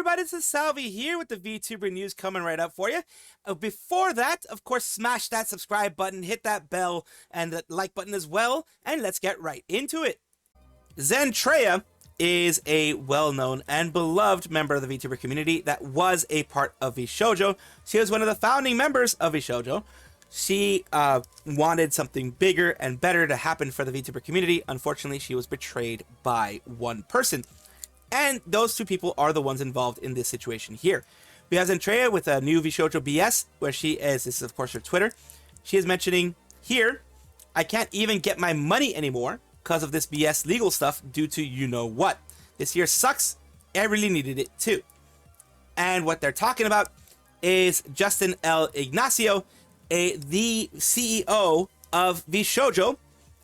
everybody, this is Salvi here with the VTuber news coming right up for you. Before that, of course, smash that subscribe button, hit that bell, and the like button as well, and let's get right into it. Zentreya is a well-known and beloved member of the VTuber community that was a part of VShojo. She was one of the founding members of VShojo. She wanted something bigger and better to happen for the VTuber community. Unfortunately, she was betrayed by one person. And those two people are the ones involved in this situation here. We have Zentreya with a new VShojo BS, where she is, this is of course her Twitter. She is mentioning here, I can't even get my money anymore because of this BS legal stuff due to you know what. This year sucks. I really needed it too. And what they're talking about is Justin L. Ignacio, the CEO of VShojo.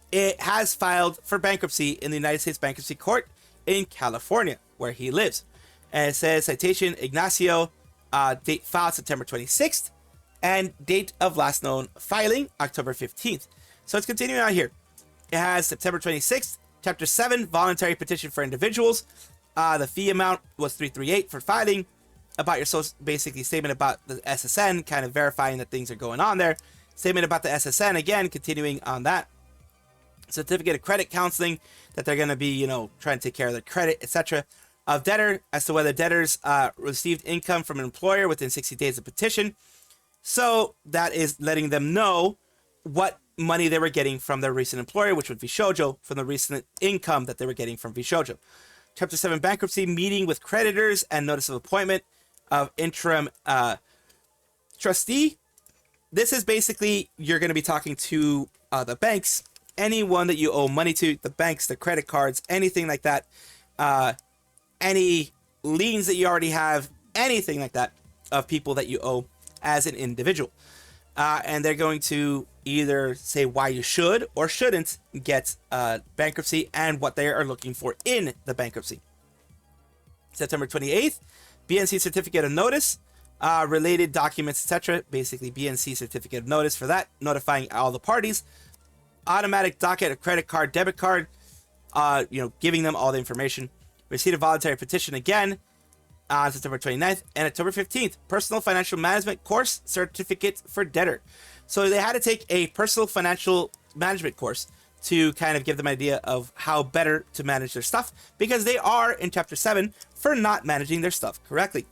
It has filed for bankruptcy in the United States Bankruptcy Court in California, where he lives. And it says citation Ignacio, date filed September 26th, and date of last known filing October 15th. So it's continuing on here. It has September 26th, Chapter 7, voluntary petition for individuals. The fee amount was $338 for filing. About your social, basically statement about the SSN, kind of verifying that things are going on there. Statement about the SSN, again, continuing on that. Certificate of credit counseling, that they're going to be, you know, trying to take care of their credit, etc. Of debtor, as to whether debtors received income from an employer within 60 days of petition. So that is letting them know what money they were getting from their recent employer, which would be VShojo, from the recent income that they were getting from VShojo. Chapter 7 bankruptcy, meeting with creditors and notice of appointment of interim trustee. This is basically, you're going to be talking to the banks, anyone that you owe money to, the banks, the credit cards, anything like that, any liens that you already have, anything like that, of people that you owe as an individual. And they're going to either say why you should or shouldn't get bankruptcy and what they are looking for in the bankruptcy. September 28th, BNC certificate of notice, related documents, etc. Basically, BNC certificate of notice for that, notifying all the parties. Automatic docket, a credit card, debit card, giving them all the information. Receipt of voluntary petition again on September 29th, and October 15th, personal financial management course certificate for debtor. So they had to take a personal financial management course to kind of give them an idea of how better to manage their stuff, because they are in Chapter 7 for not managing their stuff correctly.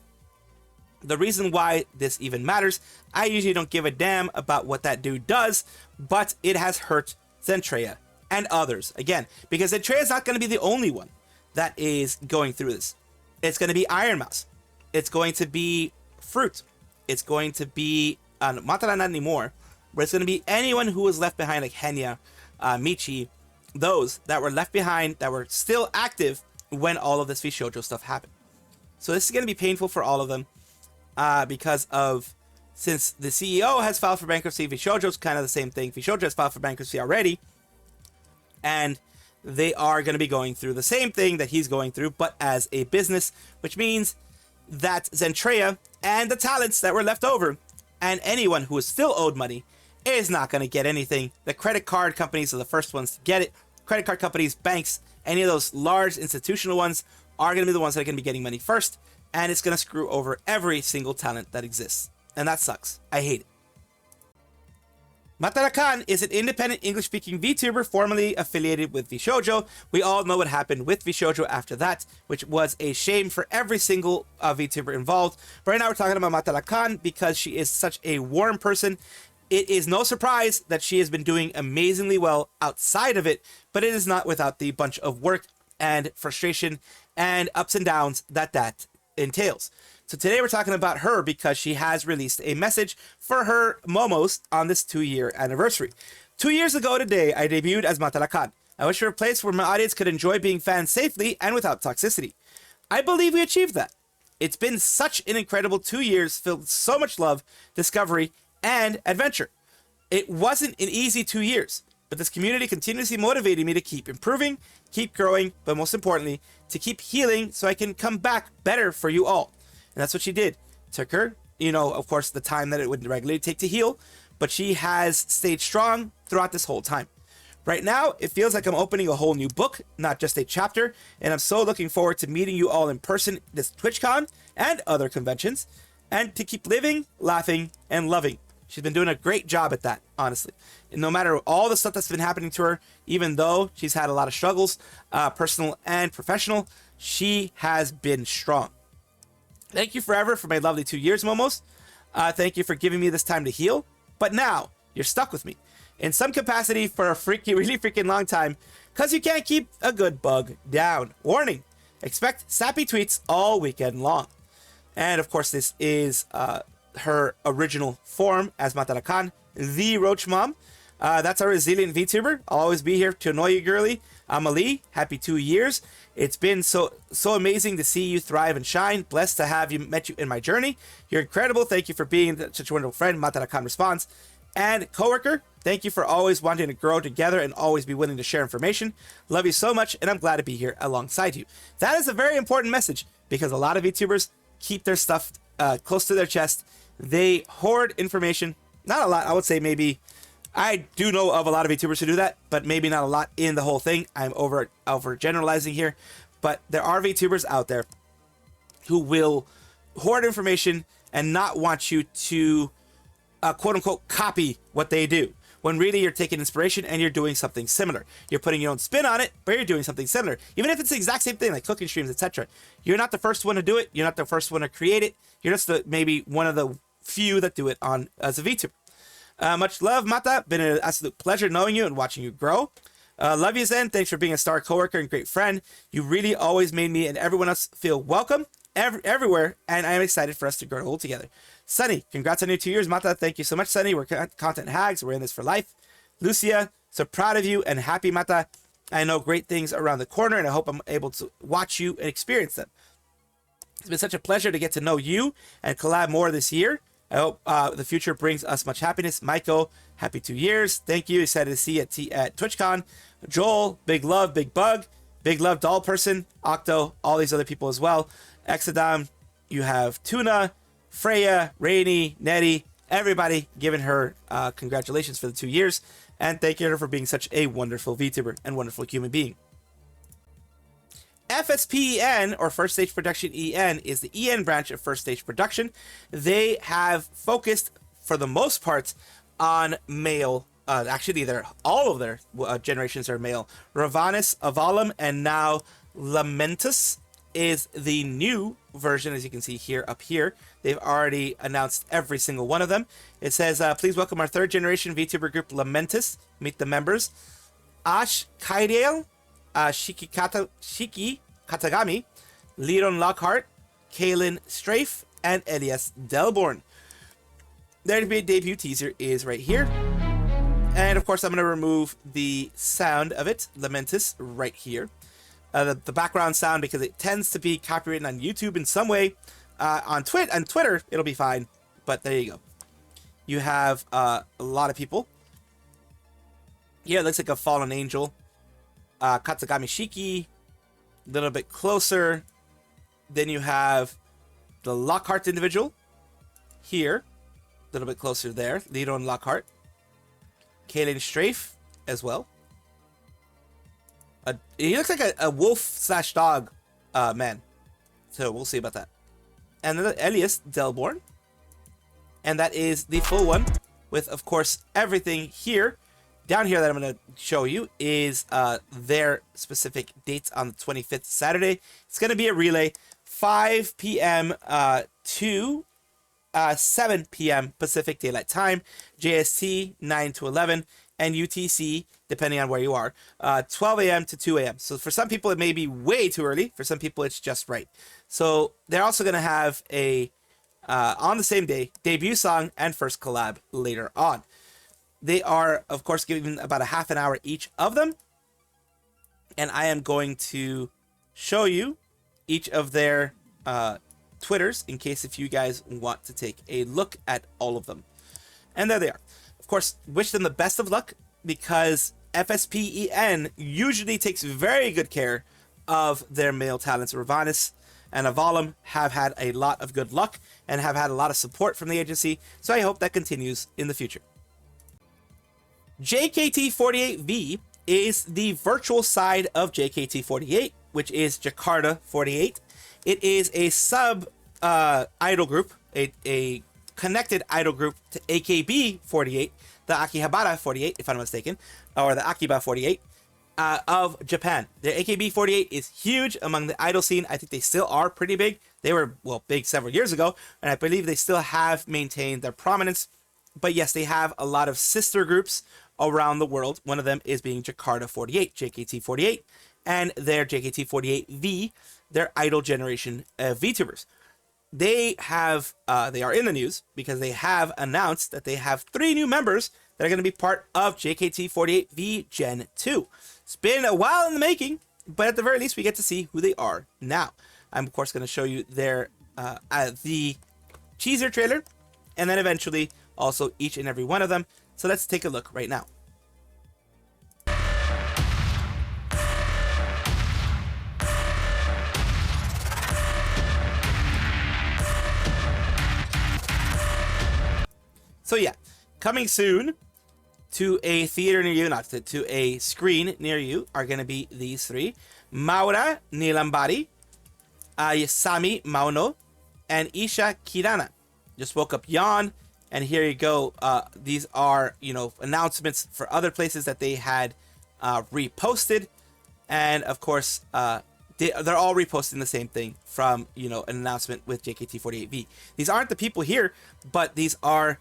The reason why this even matters, I usually don't give a damn about what that dude does, but it has hurt Zentreya and others, again, because Zentreya is not going to be the only one that is going through this. It's going to be ironmouse. It's going to be Froot. It's going to be Matara not anymore, but it's going to be anyone who was left behind, like Henya, Michi, those that were left behind that were still active when all of this VShojo stuff happened. So this is going to be painful for all of them because of, since the CEO has filed for bankruptcy, VShojo's kind of the same thing. VShojo has filed for bankruptcy already, and they are going to be going through the same thing that he's going through, but as a business, which means that Zentreya and the talents that were left over and anyone who is still owed money is not going to get anything. The credit card companies are the first ones to get it. Credit card companies, banks, any of those large institutional ones are going to be the ones that are going to be getting money first, and it's going to screw over every single talent that exists. And that sucks. I hate it. Matara Kan is an independent English-speaking VTuber formerly affiliated with VShojo. We all know what happened with VShojo after that, which was a shame for every single VTuber involved. But right now we're talking about Matara Kan because she is such a warm person. It is no surprise that she has been doing amazingly well outside of it, but it is not without the bunch of work and frustration and ups and downs that entails. So today we're talking about her because she has released a message for her momos on this 2-year anniversary. 2 years ago today, I debuted as Matara Kan. I wish for a place where my audience could enjoy being fans safely and without toxicity. I believe we achieved that. It's been such an incredible 2 years filled with so much love, discovery, and adventure. It wasn't an easy 2 years, but this community continuously motivated me to keep improving, keep growing, but most importantly, to keep healing so I can come back better for you all. And that's what she did. Took her, of course, the time that it would regularly take to heal, but she has stayed strong throughout this whole time. Right now, it feels like I'm opening a whole new book, not just a chapter, and I'm so looking forward to meeting you all in person this TwitchCon and other conventions, and to keep living, laughing, and loving. She's been doing a great job at that, honestly. And no matter all the stuff that's been happening to her, even though she's had a lot of struggles, personal and professional, she has been strong. Thank you forever for my lovely 2 years, Momos. Thank you for giving me this time to heal. But now, you're stuck with me in some capacity for a really freaking long time, because you can't keep a good bug down. Warning, expect sappy tweets all weekend long. And of course, this is her original form as Matara Kan, the Roach Mom. That's our resilient VTuber. I'll always be here to annoy you, girly. I'm Ali. Happy 2 years. It's been so amazing to see you thrive and shine. Blessed to have met you in my journey. You're incredible. Thank you for being such a wonderful friend. Matara Kan responds. And coworker, thank you for always wanting to grow together and always be willing to share information. Love you so much, and I'm glad to be here alongside you. That is a very important message, because a lot of VTubers keep their stuff close to their chest. They hoard information. Not a lot. I would say maybe, I do know of a lot of VTubers who do that, but maybe not a lot in the whole thing. I'm over generalizing here, but there are VTubers out there who will hoard information and not want you to quote unquote copy what they do, when really you're taking inspiration and you're doing something similar. You're putting your own spin on it, but you're doing something similar. Even if it's the exact same thing, like cooking streams, etc. You're not the first one to do it. You're not the first one to create it. You're just maybe one of the few that do it on as a VTuber. Much love, Mata. Been an absolute pleasure knowing you and watching you grow. Love you, Zen. Thanks for being a star coworker and great friend. You really always made me and everyone else feel welcome everywhere, and I am excited for us to grow old together. Sunny, congrats on your 2 years, Mata. Thank you so much, Sunny. We're content hags. We're in this for life. Lucia, so proud of you and happy, Mata. I know great things around the corner, and I hope I'm able to watch you and experience them. It's been such a pleasure to get to know you and collab more this year. I hope the future brings us much happiness. Maiko, happy 2 years. Thank you. Excited to see you at TwitchCon. Joel, big love, big bug. Big love, doll person. Octo, all these other people as well. Exodam, you have Tuna, Freya, Rainy, Nettie, everybody giving her congratulations for the 2 years. And thank you for being such a wonderful VTuber and wonderful human being. FSPEN, or First Stage Production EN, is the EN branch of First Stage Production. They have focused, for the most part, on male. Actually, all of their generations are male. Ravanis, Avalum, and now Lamentus is the new version, as you can see here up here. They've already announced every single one of them. It says, please welcome our third generation VTuber group, Lamentus. Meet the members. Ash Kaidale, Shiki Katagami, Leon Lockhart, Kaylin Strafe, and Elias Delborn. Their debut teaser is right here. And of course, I'm going to remove the sound of it, Lamentus, right here. The background sound, because it tends to be copyrighted on YouTube in some way. On Twitter, it'll be fine. But there you go. You have a lot of people. Here, it looks like a fallen angel. Katsugami Shiki, a little bit closer. Then you have the Lockhart individual. Here, a little bit closer there. Leon Lockhart. Kaylin Strafe as well. He looks like a wolf/dog man. So we'll see about that. And then Elias Delborn. And that is the full one with, of course, everything here. Down here that I'm going to show you is their specific dates on the 25th Saturday. It's going to be a relay 5 p.m. To 7 p.m. Pacific Daylight Time, JST 9 to 11, and UTC, depending on where you are, 12 a.m. to 2 a.m. So for some people, it may be way too early. For some people, it's just right. So they're also going to have a, on the same day, debut song and first collab later on. They are, of course, giving about a half an hour each of them. And I am going to show you each of their Twitters in case if you guys want to take a look at all of them. And there they are. Of course, wish them the best of luck, because FSPEN usually takes very good care of their male talents. Ravanis and Avalum have had a lot of good luck and have had a lot of support from the agency, so I hope that continues in the future. JKT48V is the virtual side of JKT48, which is Jakarta 48. It is a sub idol group, a connected idol group to AKB48, the Akihabara 48, if I'm not mistaken, or the Akiba 48 of Japan. The AKB48 is huge among the idol scene. I think they still are pretty big. They were, well, big several years ago, and I believe they still have maintained their prominence. But yes, they have a lot of sister groups around the world. One of them is being Jakarta 48, JKT48, and their JKT48V, their idol generation Vtubers. They are in the news because they have announced that they have 3 new members that are going to be part of JKT48V Gen 2. It's been a while in the making, but at the very least, we get to see who they are now. I'm, of course, going to show you their the teaser trailer, and then eventually also each and every one of them. So let's take a look right now. So yeah, coming soon to a theater near you, not to a screen near you, are going to be these 3. Maura Nilambari, Ayasami Mauno, and Isha Kirana. Just woke up, yawn, and here you go. These are, announcements for other places that they had reposted. And of course, they're all reposting the same thing from, an announcement with JKT48V. These aren't the people here, but these are,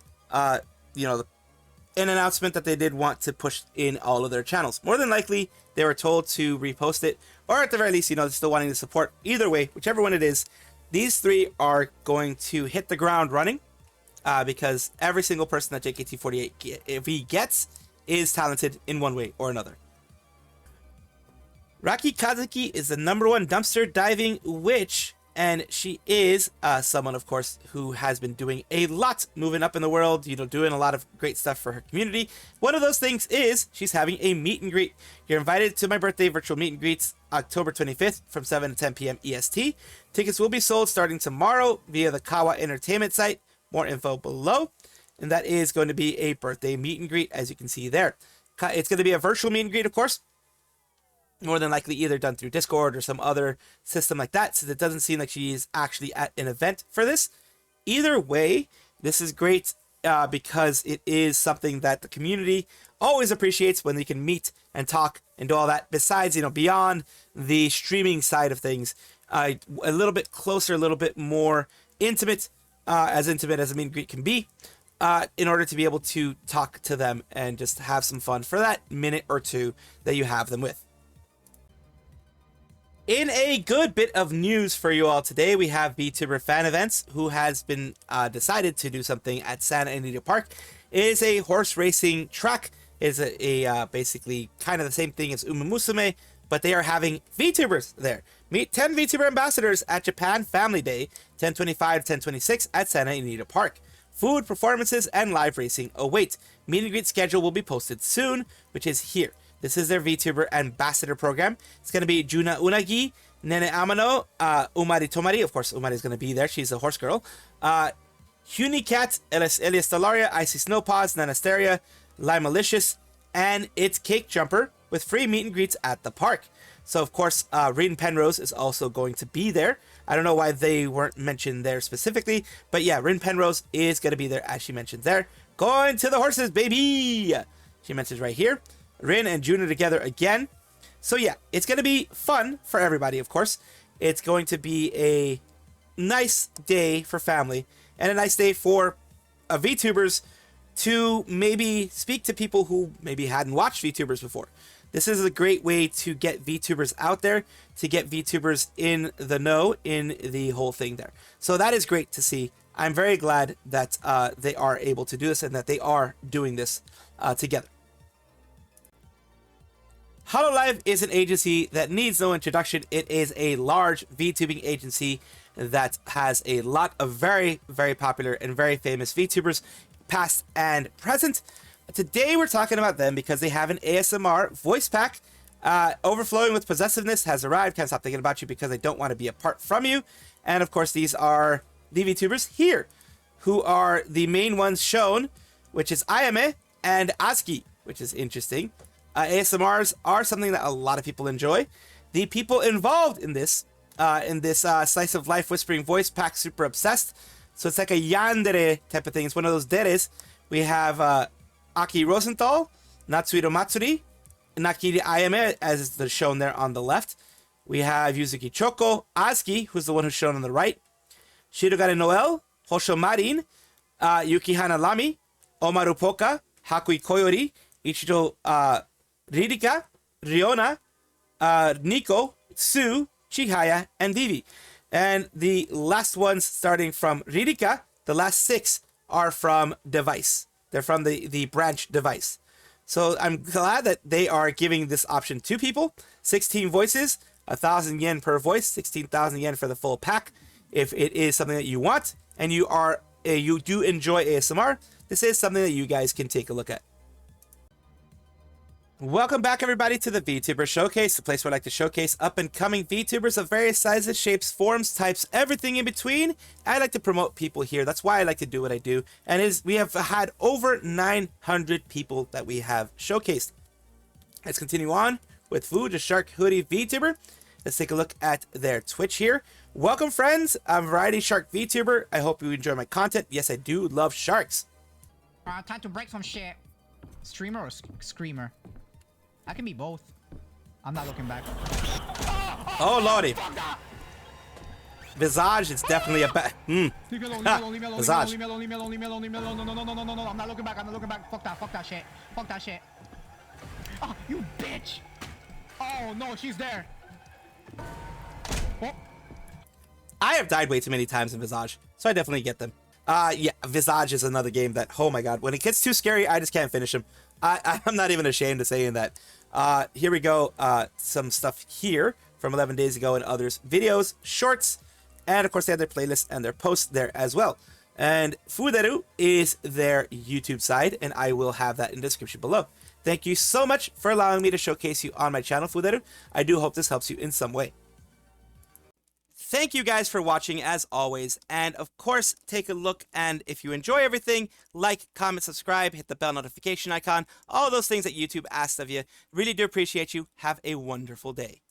an announcement that they did want to push in all of their channels. More than likely, they were told to repost it, or at the very least, they're still wanting to support. Either way, whichever one it is, these 3 are going to hit the ground running, because every single person that JKT48 gets is talented in one way or another. Raki Kazuki is the #1 dumpster diving witch, and she is someone, of course, who has been doing a lot, moving up in the world, doing a lot of great stuff for her community. One of those things is she's having a meet and greet. You're invited to my birthday virtual meet and greets October 25th from 7 to 10 p.m. EST. Tickets will be sold starting tomorrow via the Kawa Entertainment site. More info below. And that is going to be a birthday meet and greet, as you can see there. It's going to be a virtual meet and greet, of course. More than likely either done through Discord or some other system like that, since it doesn't seem like she's actually at an event for this. Either way, this is great because it is something that the community always appreciates, when they can meet and talk and do all that. Besides, beyond the streaming side of things, a little bit closer, a little bit more intimate as a meet and greet can be, in order to be able to talk to them and just have some fun for that minute or two that you have them with. In a good bit of news for you all today, we have VTuber Fan Events, who has been decided to do something at Santa Anita Park. It is a horse racing track. It's a basically kind of the same thing as Uma Musume, but they are having VTubers there. Meet 10 VTuber ambassadors at Japan Family Day, 10/25-10/26 at Santa Anita Park. Food, performances, and live racing await. Meet and greet schedule will be posted soon, which is here. This is their VTuber Ambassador program. It's going to be Juna Unagi, Nene Amano, Umari Tomari. Of course, Umari is going to be there. She's a horse girl. Hunicat, Elias Stellaria, Icy Snowpaws, Nanasteria, Lime Malicious, and it's Cake Jumper with free meet and greets at the park. So, of course, Rin Penrose is also going to be there. I don't know why they weren't mentioned there specifically, but yeah, Rin Penrose is going to be there, as she mentioned there. Going to the horses, baby! She mentions right here. Rin and Juna together again. So yeah, it's going to be fun for everybody, of course. It's going to be a nice day for family and a nice day for VTubers to maybe speak to people who maybe hadn't watched VTubers before. This is a great way to get VTubers out there, to get VTubers in the know in the whole thing there. So that is great to see. I'm very glad that they are able to do this and that they are doing this together. Hololive is an agency that needs no introduction. It is a large VTubing agency that has a lot of very, very popular and very famous VTubers, past and present. Today we're talking about them because they have an ASMR voice pack. Overflowing with Possessiveness has arrived. Can't stop thinking about you because I don't want to be apart from you. And of course, these are the VTubers here, who are the main ones shown, which is Ayame and Azuki, which is interesting. ASMRs are something that a lot of people enjoy. The people involved in this slice of life whispering voice pack, super obsessed. So it's like a yandere type of thing. It's one of those deres. We have Aki Rosenthal, Natsuhiro Matsuri, Nakiri Ayame, as is shown there on the left. We have Yuzuki Choko, Azuki, who's the one who's shown on the right, Shirogane Noel, Hosho Marin, Yukihana Lami, Omaru Poka, Hakui Koyori, Ichiro Ririka, Riona, Nico, Sue, Chihaya, and Vivi. And the last ones, starting from Ririka, the last 6 are from Device. They're from the branch Device. So I'm glad that they are giving this option to people. 16 voices, 1,000 yen per voice, 16,000 yen for the full pack. If it is something that you want and you do enjoy ASMR, this is something that you guys can take a look at. Welcome back, everybody, to the Vtuber Showcase, the place where I like to showcase up-and-coming VTubers of various sizes, shapes, forms, types, everything in between. I like to promote people here. That's why I like to do what I do. And we have had over 900 people that we have showcased. Let's continue on with Fu, the Shark Hoodie VTuber. Let's take a look at their Twitch here. Welcome, friends. I'm Variety Shark VTuber. I hope you enjoy my content. Yes, I do love sharks. Time to break some shit. Streamer or screamer? I can be both. I'm not looking back. Oh, lordy. Visage is definitely a bad. Visage. No, I'm not looking back. I'm not looking back. Fuck that shit. Fuck that shit. Oh, you bitch. Oh, no, she's there. Oh. I have died way too many times in Visage, so I definitely get them. Yeah, Visage is another game that, oh my god, when it gets too scary, I just can't finish them. I'm not even ashamed of saying that. Here we go. Some stuff here from 11 days ago and others. Videos, shorts, and of course they have their playlists and their posts there as well. And Fuderu is their YouTube side, and I will have that in the description below. Thank you so much for allowing me to showcase you on my channel, Fuderu. I do hope this helps you in some way. Thank you guys for watching as always, and of course take a look, and if you enjoy everything, like, comment, subscribe, hit the bell notification icon, all those things that YouTube asks of you. Really do appreciate you. Have a wonderful day.